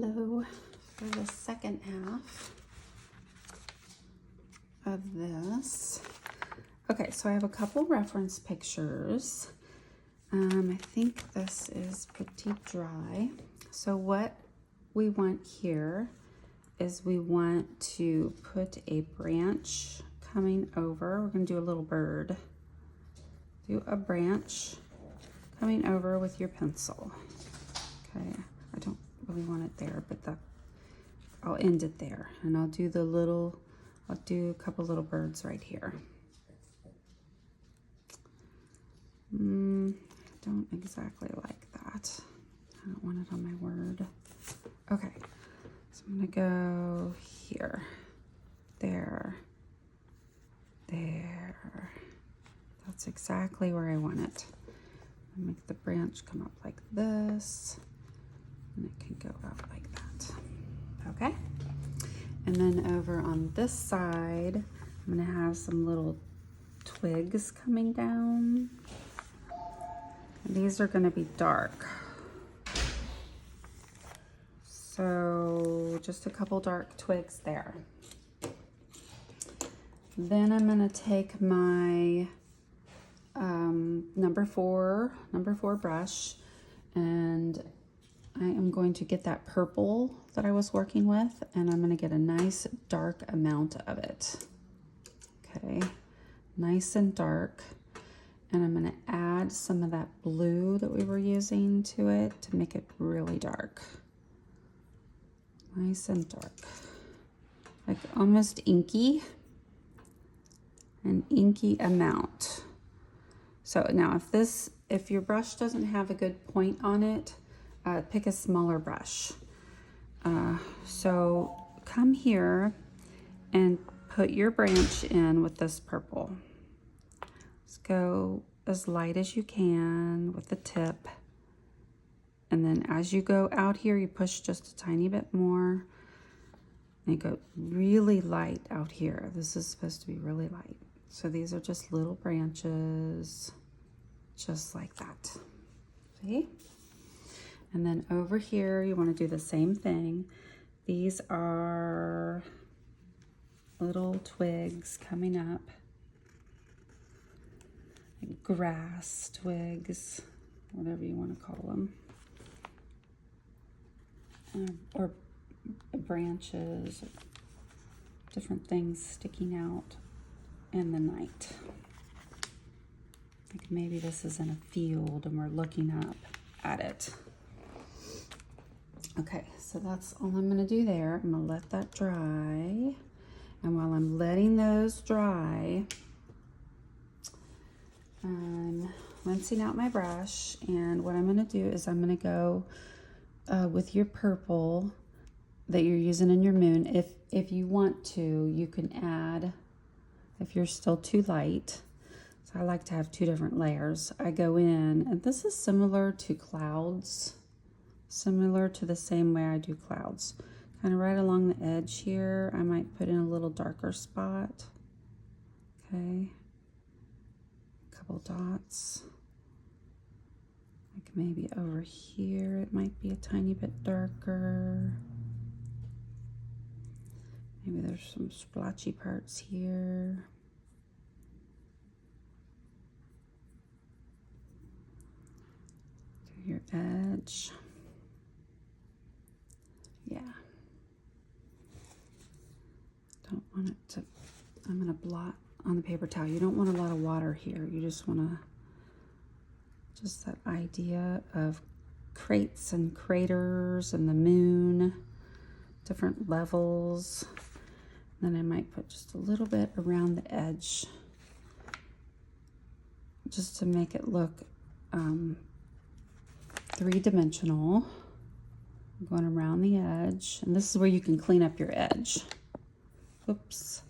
Hello, for the second half of this. Okay, so I have a couple reference pictures. I think this is Petite Dry. So what we want here is we want to put a branch coming over. We're going to do a little bird. Do a branch coming over with your pencil. Okay, I don't really want it there, but I'll end it there, and I'll do a couple little birds right here. I don't exactly like that. I don't want it on my word. Okay, so I'm gonna go here, there. That's exactly where I want it. I'll make the branch come up like this, and it can go out like that. Okay, and then over on this side, I'm gonna have some little twigs coming down. And these are gonna be dark. So just a couple dark twigs there. Then I'm gonna take my number four brush, and I am going to get that purple that I was working with, and I'm gonna get a nice dark amount of it. Okay, nice and dark. And I'm gonna add some of that blue that we were using to it to make it really dark. Nice and dark. Like almost inky. An inky amount. So now if your brush doesn't have a good point on it, pick a smaller brush. So come here and put your branch in with this purple. Let's go as light as you can with the tip. And then as you go out here, you push just a tiny bit more. And you go really light out here. This is supposed to be really light. So these are just little branches, just like that. See? And then over here, you want to do the same thing. These are little twigs coming up. Grass twigs, whatever you want to call them, or branches, different things sticking out in the night. Like maybe this is in a field and we're looking up at it. Okay, so that's all I'm going to do there. I'm going to let that dry, and while I'm letting those dry, I'm rinsing out my brush, and what I'm going to do is I'm going to go with your purple that you're using in your moon. If you want to, you can add, if you're still too light. So I like to have two different layers. I go in, and this is similar to clouds, similar to the same way I do clouds. Kind of right along the edge here, I might put in a little darker spot. Okay. Couple dots, like maybe over here it might be a tiny bit darker. Maybe there's some splotchy parts here. To your edge. Yeah. Don't want it to, I'm gonna blot on the paper towel. You don't want a lot of water here. You just want to, just that idea of crates and craters and the moon, different levels. Then I might put just a little bit around the edge, just to make it look three-dimensional. Going around the edge, and this is where you can clean up your edge. Oops.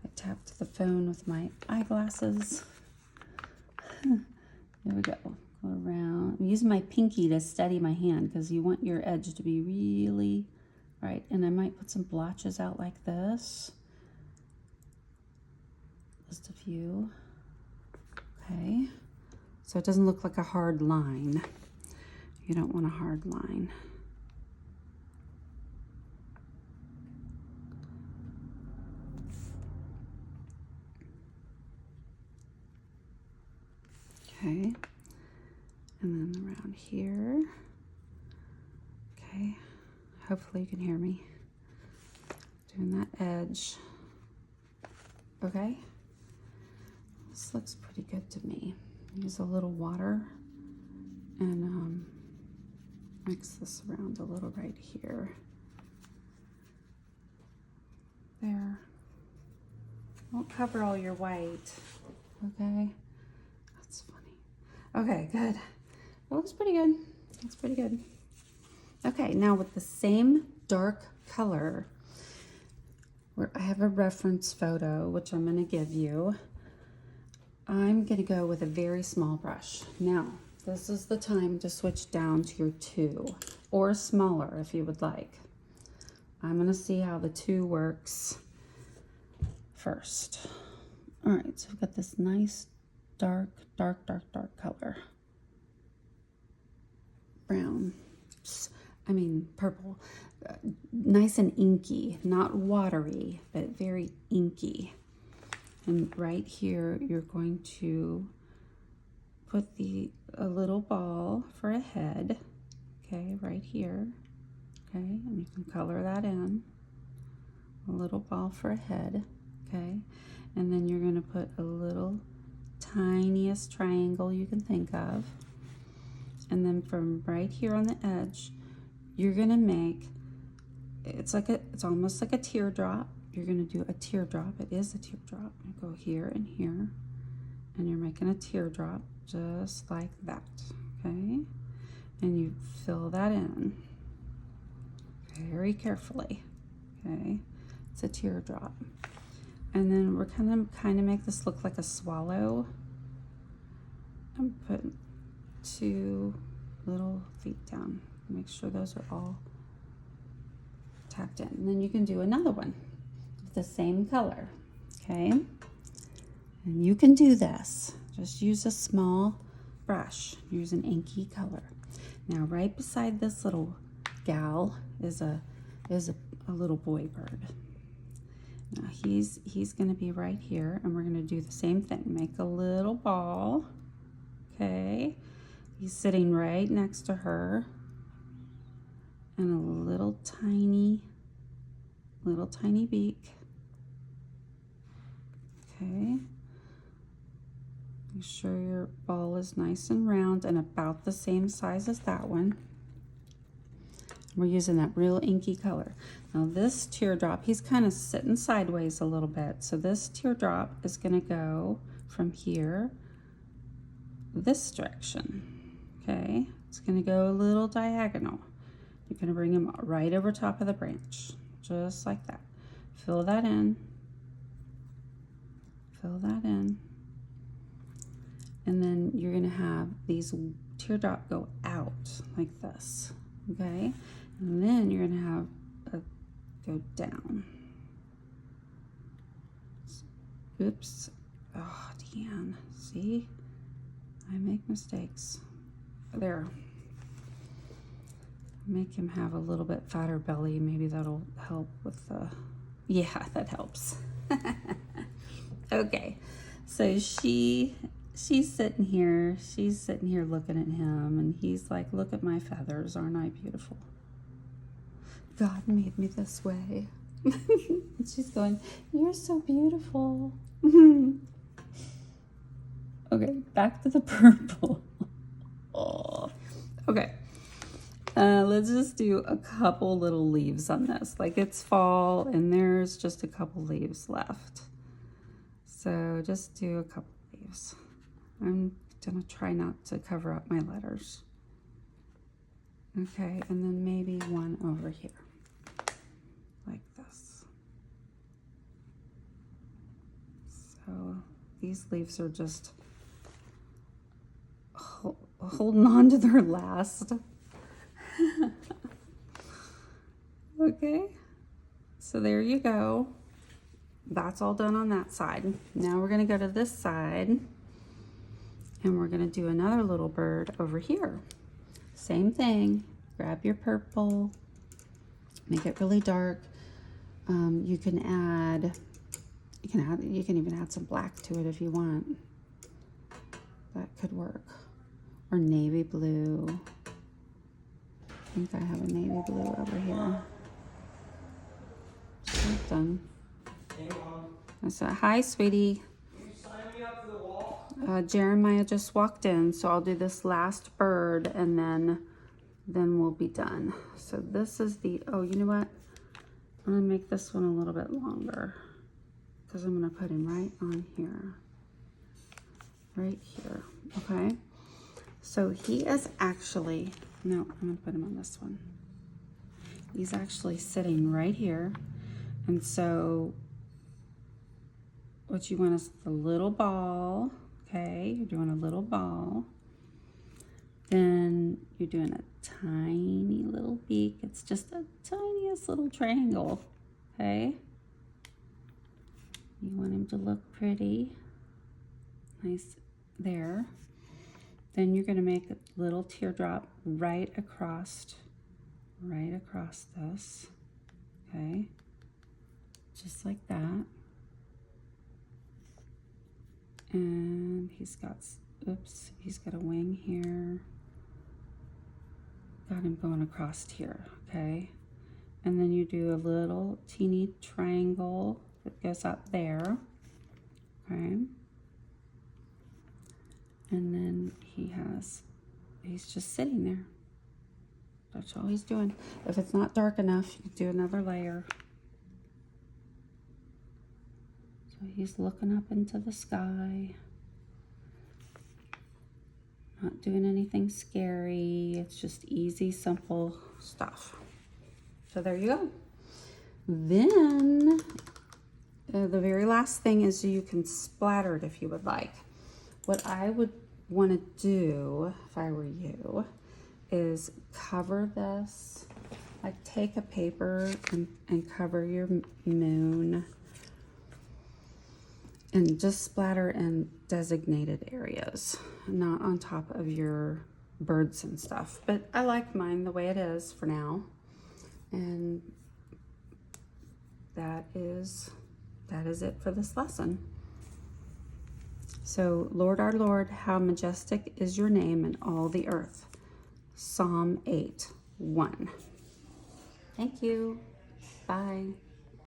I tapped the phone with my eyeglasses. There we go. Go around. I'm using my pinky to steady my hand because you want your edge to be really right. And I might put some blotches out like this. Just a few. Okay. So it doesn't look like a hard line. You don't want a hard line. and then around here. Okay, hopefully you can hear me. Doing that edge. Okay, this looks pretty good to me. Use a little water and mix this around a little right here. There. Won't cover all your white. Okay, that's funny. Okay, good. That looks pretty good. That's pretty good. Okay, now with the same dark color, where I have a reference photo, which I'm going to give you, I'm going to go with a very small brush. Now, this is the time to switch down to your 2, or smaller if you would like. I'm going to see how the 2 works first. All right, so we've got this nice dark color. Brown. Purple. Nice and inky, not watery, but very inky. And right here, you're going to put a little ball for a head. Okay, right here. Okay, and you can color that in. A little ball for a head. Okay, and then you're going to put a little tiniest triangle you can think of. And then from right here on the edge, you're going to make, it's almost like a teardrop. You're going to do a teardrop. It is a teardrop. You go here and here, and you're making a teardrop just like that. Okay, and you fill that in very carefully. Okay, it's a teardrop. And then we're kind of make this look like a swallow. And put 2 little feet down. Make sure those are all tacked in. And then you can do another one with the same color. Okay, and you can do this. Just use a small brush. Use an inky color. Now, right beside this little gal is a little boy bird. Now he's going to be right here, and we're going to do the same thing. Make a little ball. Okay, he's sitting right next to her, and a little tiny beak. Okay, make sure your ball is nice and round and about the same size as that one. We're using that real inky color. Now this teardrop, he's kind of sitting sideways a little bit. So this teardrop is going to go from here this direction. Okay, it's going to go a little diagonal. You're going to bring him right over top of the branch, just like that. Fill that in. Fill that in. And then you're going to have these teardrop go out like this. Okay, and then you're going to have go down. Oops. Oh, Deanne. See? I make mistakes. There. Make him have a little bit fatter belly. Maybe that'll help with the... Yeah, that helps. Okay. So she's sitting here. She's sitting here looking at him, and he's like, look at my feathers. Aren't I beautiful? God made me this way. And she's going, you're so beautiful. Okay, back to the purple. Oh. Okay. Let's just do a couple little leaves on this. Like, it's fall, and there's just a couple leaves left. So just do a couple leaves. I'm gonna try not to cover up my letters. Okay, and then maybe one over here, like this. So these leaves are just holding on to their last. Okay, so there you go. That's all done on that side. Now we're gonna go to this side, and we're gonna do another little bird over here. Same thing, grab your purple, make it really dark. You can even add some black to it if you want. That could work. or navy blue. I think I have a navy blue over here. Done. So, hi, sweetie. Jeremiah just walked in, so I'll do this last bird and then we'll be done. So this is the, oh, you know what? I'm gonna make this one a little bit longer because I'm gonna put him right on here. Right here, okay? So he is actually, no, I'm gonna put him on this one. He's actually sitting right here. And so what you want is the little ball, okay? You're doing a little ball. Then you're doing a tiny little beak. It's just the tiniest little triangle, okay? You want him to look pretty. Nice there. Then you're gonna make a little teardrop right across this, okay? Just like that. And he's got, oops, he's got a wing here. Got him going across here, okay? And then you do a little teeny triangle that goes up there, okay? And then he's just sitting there. That's all he's doing. If it's not dark enough, you can do another layer. So he's looking up into the sky. Not doing anything scary. It's just easy, simple stuff. So there you go. Then the very last thing is you can splatter it if you would like. What I would want to do if I were you is cover this, like take a paper and cover your moon and just splatter in designated areas, not on top of your birds and stuff. But I like mine the way it is for now. And that is it for this lesson. So, Lord our Lord, how majestic is your name in all the earth. Psalm 8:1. Thank you. Bye.